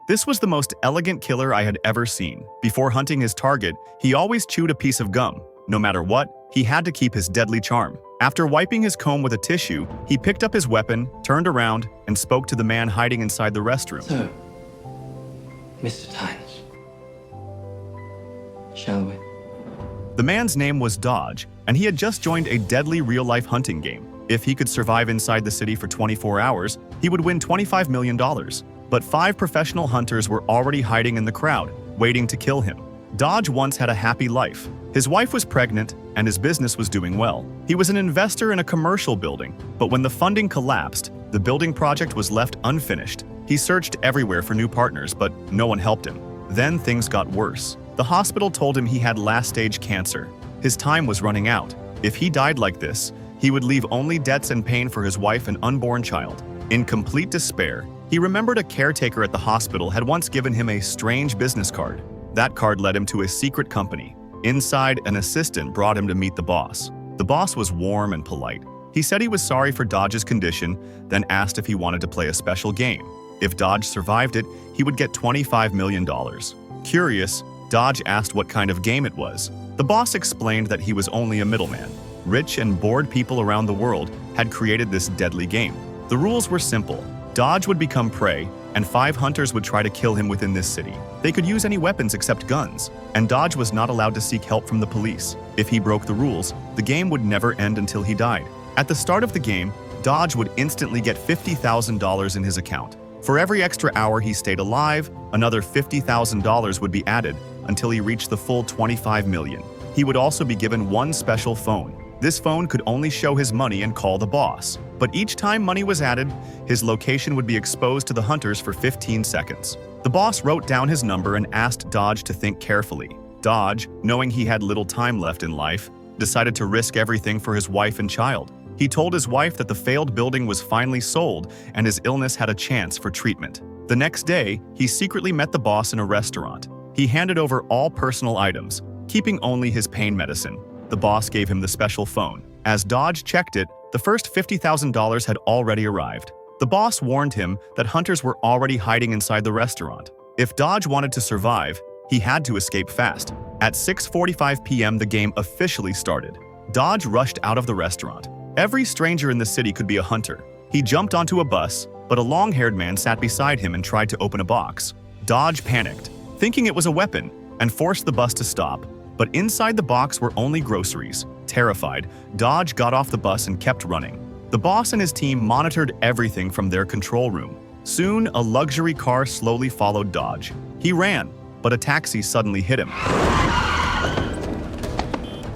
This was the most elegant killer I had ever seen. Before hunting his target, he always chewed a piece of gum. No matter what, he had to keep his deadly charm. After wiping his comb with a tissue, he picked up his weapon, turned around, and spoke to the man hiding inside the restroom. So, Mr. Tynes, shall we? The man's name was Dodge, and he had just joined a deadly real-life hunting game. If he could survive inside the city for 24 hours, he would win $25 million. But 5 professional hunters were already hiding in the crowd, waiting to kill him. Dodge once had a happy life. His wife was pregnant, and his business was doing well. He was an investor in a commercial building, but when the funding collapsed, the building project was left unfinished. He searched everywhere for new partners, but no one helped him. Then things got worse. The hospital told him he had last-stage cancer. His time was running out. If he died like this, he would leave only debts and pain for his wife and unborn child. In complete despair, he remembered a caretaker at the hospital had once given him a strange business card. That card led him to a secret company. Inside, an assistant brought him to meet the boss. The boss was warm and polite. He said he was sorry for Dodge's condition, then asked if he wanted to play a special game. If Dodge survived it, he would get $25 million. Curious, Dodge asked what kind of game it was. The boss explained that he was only a middleman. Rich and bored people around the world had created this deadly game. The rules were simple. Dodge would become prey, and 5 hunters would try to kill him within this city. They could use any weapons except guns, and Dodge was not allowed to seek help from the police. If he broke the rules, the game would never end until he died. At the start of the game, Dodge would instantly get $50,000 in his account. For every extra hour he stayed alive, another $50,000 would be added until he reached the full $25 million. He would also be given one special phone. This phone could only show his money and call the boss. But each time money was added, his location would be exposed to the hunters for 15 seconds. The boss wrote down his number and asked Dodge to think carefully. Dodge, knowing he had little time left in life, decided to risk everything for his wife and child. He told his wife that the failed building was finally sold and his illness had a chance for treatment. The next day, he secretly met the boss in a restaurant. He handed over all personal items, keeping only his pain medicine. The boss gave him the special phone. As Dodge checked it, the first $50,000 had already arrived. The boss warned him that hunters were already hiding inside the restaurant. If Dodge wanted to survive, he had to escape fast. At 6:45 p.m., the game officially started. Dodge rushed out of the restaurant. Every stranger in the city could be a hunter. He jumped onto a bus, but a long-haired man sat beside him and tried to open a box. Dodge panicked, thinking it was a weapon, and forced the bus to stop. But inside the box were only groceries. Terrified, Dodge got off the bus and kept running. The boss and his team monitored everything from their control room. Soon, a luxury car slowly followed Dodge. He ran, but a taxi suddenly hit him.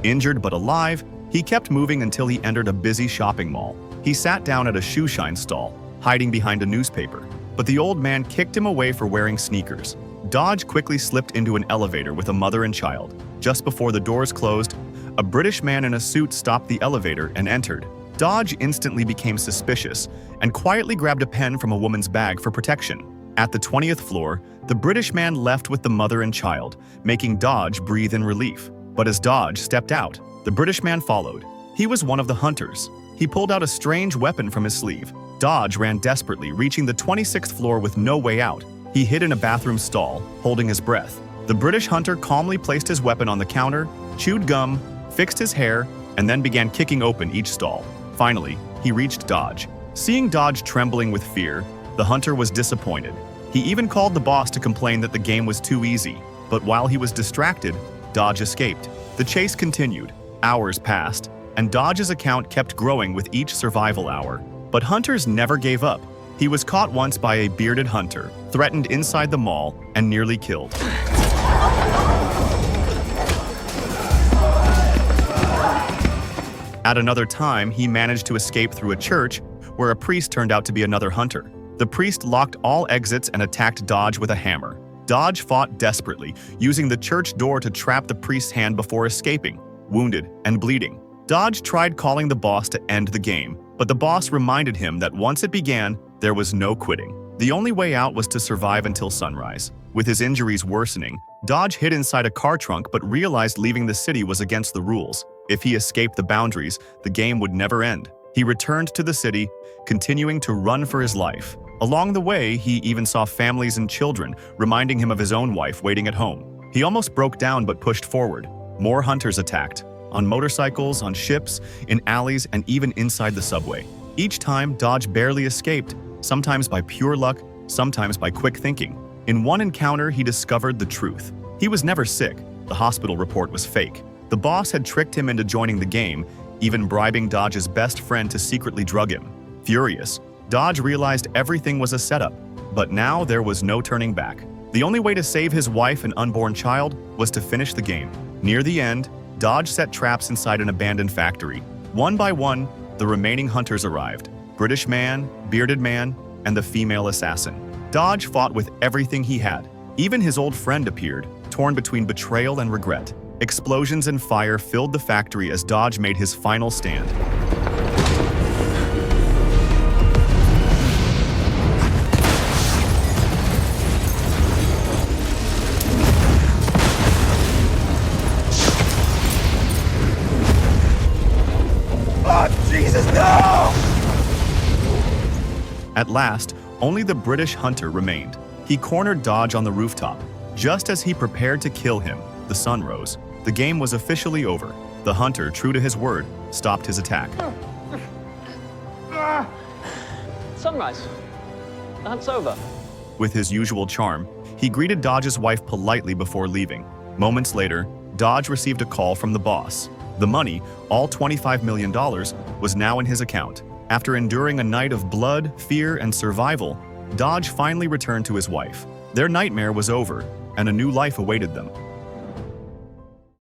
Injured but alive, he kept moving until he entered a busy shopping mall. He sat down at a shoe shine stall, hiding behind a newspaper. But the old man kicked him away for wearing sneakers. Dodge quickly slipped into an elevator with a mother and child. Just before the doors closed, a British man in a suit stopped the elevator and entered. Dodge instantly became suspicious and quietly grabbed a pen from a woman's bag for protection. At the 20th floor, the British man left with the mother and child, making Dodge breathe in relief. But as Dodge stepped out, the British man followed. He was one of the hunters. He pulled out a strange weapon from his sleeve. Dodge ran desperately, reaching the 26th floor with no way out. He hid in a bathroom stall, holding his breath. The British hunter calmly placed his weapon on the counter, chewed gum, fixed his hair, and then began kicking open each stall. Finally, he reached Dodge. Seeing Dodge trembling with fear, the hunter was disappointed. He even called the boss to complain that the game was too easy. But while he was distracted, Dodge escaped. The chase continued. Hours passed, and Dodge's account kept growing with each survival hour. But hunters never gave up. He was caught once by a bearded hunter, threatened inside the mall, and nearly killed. At another time, he managed to escape through a church where a priest turned out to be another hunter. The priest locked all exits and attacked Dodge with a hammer. Dodge fought desperately, using the church door to trap the priest's hand before escaping, wounded and bleeding. Dodge tried calling the boss to end the game, but the boss reminded him that once it began, there was no quitting. The only way out was to survive until sunrise. With his injuries worsening, Dodge hid inside a car trunk but realized leaving the city was against the rules. If he escaped the boundaries, the game would never end. He returned to the city, continuing to run for his life. Along the way, he even saw families and children, reminding him of his own wife waiting at home. He almost broke down but pushed forward. More hunters attacked, on motorcycles, on ships, in alleys, and even inside the subway. Each time, Dodge barely escaped, sometimes by pure luck, sometimes by quick thinking. In one encounter, he discovered the truth. He was never sick. The hospital report was fake. The boss had tricked him into joining the game, even bribing Dodge's best friend to secretly drug him. Furious, Dodge realized everything was a setup, but now there was no turning back. The only way to save his wife and unborn child was to finish the game. Near the end, Dodge set traps inside an abandoned factory. One by one, the remaining hunters arrived. British man, bearded man, and the female assassin. Dodge fought with everything he had. Even his old friend appeared, torn between betrayal and regret. Explosions and fire filled the factory as Dodge made his final stand. Oh, Jesus, no! At last, only the British hunter remained. He cornered Dodge on the rooftop. Just as he prepared to kill him, the sun rose. The game was officially over. The hunter, true to his word, stopped his attack. Sunrise. The hunt's over. With his usual charm, he greeted Dodge's wife politely before leaving. Moments later, Dodge received a call from the boss. The money, all $25 million, was now in his account. After enduring a night of blood, fear, and survival, Dodge finally returned to his wife. Their nightmare was over, and a new life awaited them.